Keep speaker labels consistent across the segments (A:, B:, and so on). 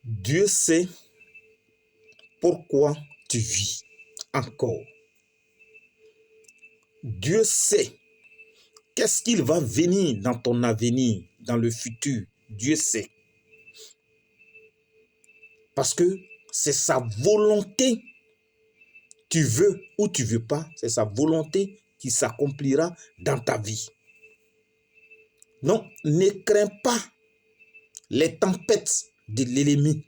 A: Dieu sait pourquoi tu vis encore. Dieu sait qu'est-ce qu'il va venir dans ton avenir, dans le futur. Dieu sait. Parce que c'est sa volonté. Tu veux ou tu ne veux pas, c'est sa volonté qui s'accomplira dans ta vie. Donc, ne crains pas les tempêtes de l'ennemi.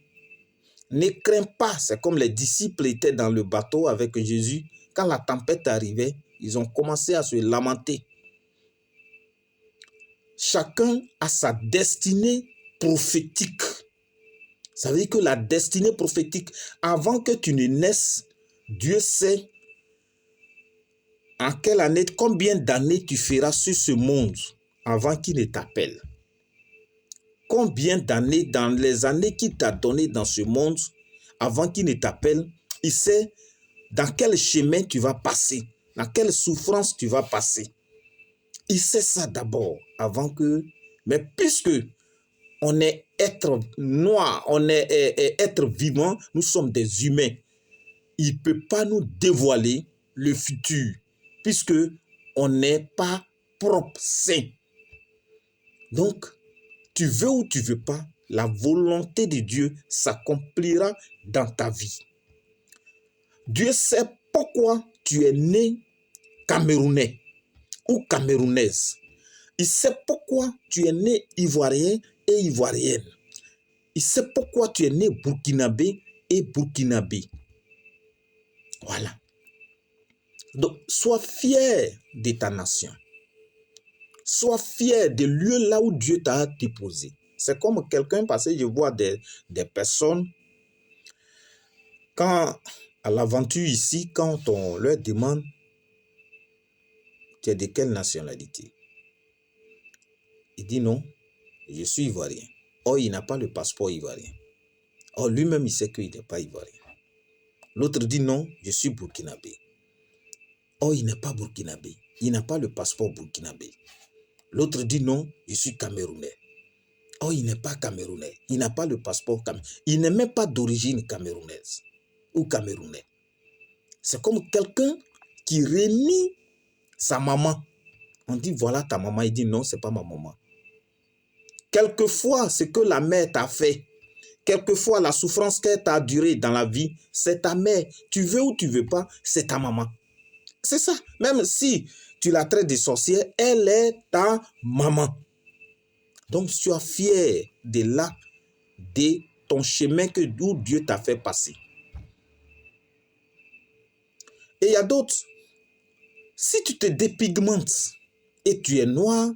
A: Ne crains pas, c'est comme les disciples étaient dans le bateau avec Jésus. Quand la tempête arrivait, ils ont commencé à se lamenter. Chacun a sa destinée prophétique. Ça veut dire que la destinée prophétique, avant que tu ne naisses, Dieu sait en quelle année, combien d'années tu feras sur ce monde avant qu'il ne t'appelle. Combien d'années, dans les années qu'il t'a donné dans ce monde, avant qu'il ne t'appelle, il sait dans quel chemin tu vas passer, dans quelle souffrance tu vas passer. Il sait ça d'abord, avant que... Mais puisque on est être noir, on est être vivant, nous sommes des humains. Il ne peut pas nous dévoiler le futur, puisque on n'est pas propre saint. Donc, tu veux ou tu ne veux pas, la volonté de Dieu s'accomplira dans ta vie. Dieu sait pourquoi tu es né Camerounais ou Camerounaise. Il sait pourquoi tu es né Ivoirien et Ivoirienne. Il sait pourquoi tu es né Burkinabé et Burkinabé. Voilà. Donc, sois fier de ta nation. Sois fier des lieux là où Dieu t'a déposé. C'est comme quelqu'un, parce que je vois des personnes, quand à l'aventure ici, quand on leur demande tu es de quelle nationalité, il dit non, je suis ivoirien. Or, il n'a pas le passeport ivoirien. Or, lui-même, il sait qu'il n'est pas ivoirien. L'autre dit non, je suis burkinabé. Or, il n'est pas burkinabé. Il n'a pas le passeport burkinabé. L'autre dit non, je suis camerounais. Or, il n'est pas camerounais. Il n'a pas le passeport camerounais. Il n'est même pas d'origine camerounaise ou camerounais. C'est comme quelqu'un qui renie sa maman. On dit voilà ta maman. Il dit non, ce n'est pas ma maman. Quelquefois, ce que la mère t'a fait, quelquefois la souffrance qu'elle t'a durée dans la vie, c'est ta mère. Tu veux ou tu ne veux pas, c'est ta maman. C'est ça. Même si tu la traites de sorcière, elle est ta maman. Donc, sois fier de là, de ton chemin que d'où Dieu t'a fait passer. Et il y a d'autres. Si tu te dépigmentes et tu es noir,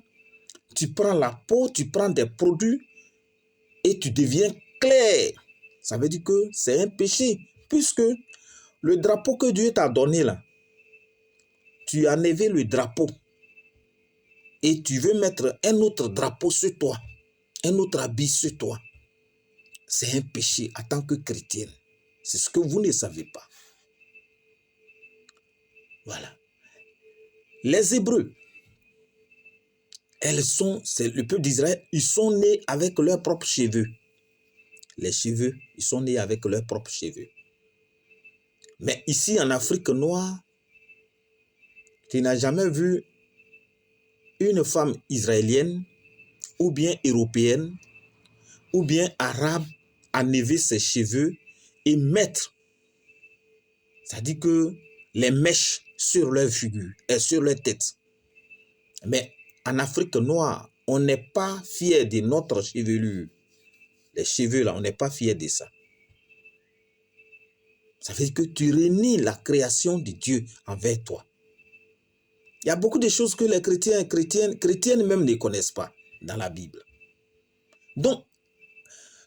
A: tu prends la peau, tu prends des produits et tu deviens clair. Ça veut dire que c'est un péché. Puisque le drapeau que Dieu t'a donné là, tu as enlevé le drapeau et tu veux mettre un autre drapeau sur toi, un autre habit sur toi. C'est un péché en tant que chrétienne. C'est ce que vous ne savez pas. Voilà. Les Hébreux, c'est le peuple d'Israël, ils sont nés avec leurs propres cheveux. Les cheveux, ils sont nés avec leurs propres cheveux. Mais ici en Afrique noire, tu n'as jamais vu une femme israélienne ou bien européenne ou bien arabe enlever ses cheveux et mettre, c'est-à-dire que les mèches sur leur figure et sur leur tête. Mais en Afrique noire, on n'est pas fier de notre chevelure. Les cheveux là, on n'est pas fier de ça. Ça veut dire que tu renies la création de Dieu envers toi. Il y a beaucoup de choses que les chrétiens et chrétiennes même ne connaissent pas dans la Bible. Donc,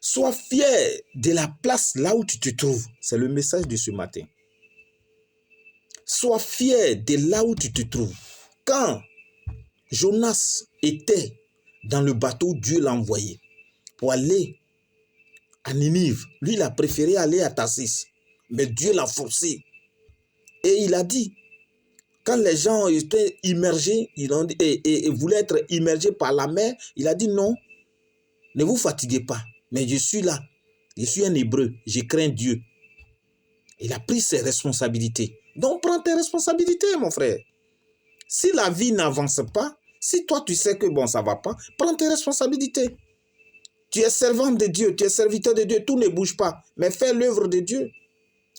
A: sois fier de la place là où tu te trouves. C'est le message de ce matin. Sois fier de là où tu te trouves. Quand Jonas était dans le bateau, Dieu l'a envoyé pour aller à Ninive. Lui, il a préféré aller à Tarsis. Mais Dieu l'a forcé. Et il a dit, quand les gens étaient immergés, et voulaient être immergés par la mer, il a dit non, ne vous fatiguez pas, mais je suis là. Je suis un Hébreu, je crains Dieu. Il a pris ses responsabilités. Donc prends tes responsabilités, mon frère. Si la vie n'avance pas, si toi tu sais que bon, ça ne va pas, prends tes responsabilités. Tu es servant de Dieu, tu es serviteur de Dieu, tout ne bouge pas. Mais fais l'œuvre de Dieu.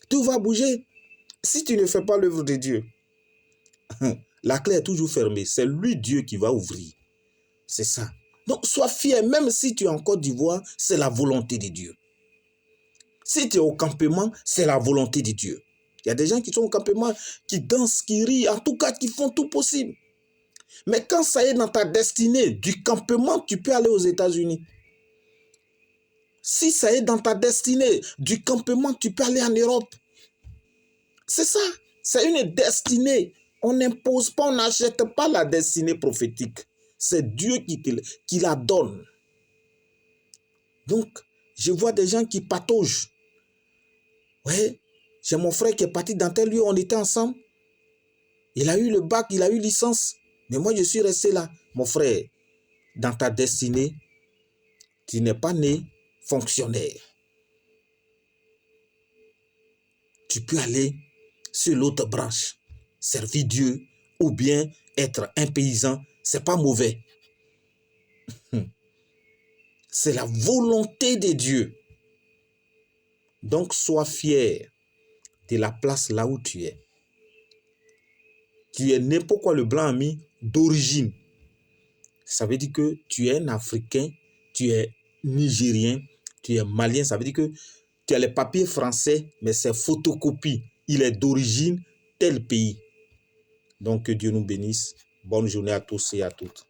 A: Tout va bouger. Si tu ne fais pas l'œuvre de Dieu, la clé est toujours fermée. C'est lui, Dieu, qui va ouvrir. C'est ça. Donc, sois fier, même si tu es en Côte d'Ivoire, c'est la volonté de Dieu. Si tu es au campement, c'est la volonté de Dieu. Il y a des gens qui sont au campement, qui dansent, qui rient, en tout cas, qui font tout possible. Mais quand ça est dans ta destinée, du campement, tu peux aller aux États-Unis. Si ça est dans ta destinée, du campement, tu peux aller en Europe. C'est ça. C'est une destinée. On n'impose pas, on n'achète pas la destinée prophétique. C'est Dieu qui la donne. Donc, je vois des gens qui pataugent. Ouais, j'ai mon frère qui est parti dans tel lieu, on était ensemble. Il a eu le bac, il a eu licence. Mais moi, je suis resté là. Mon frère, dans ta destinée, tu n'es pas né fonctionnaire. Tu peux aller sur l'autre branche, servir Dieu ou bien être un paysan. C'est pas mauvais. C'est la volonté de Dieu. Donc, sois fier de la place là où tu es. Tu es né, pourquoi le blanc a mis d'origine? Ça veut dire que tu es un Africain, tu es Nigérien, tu es Malien. Ça veut dire que tu as les papiers français, mais c'est photocopie. Il est d'origine tel pays. Donc, que Dieu nous bénisse. Bonne journée à tous et à toutes.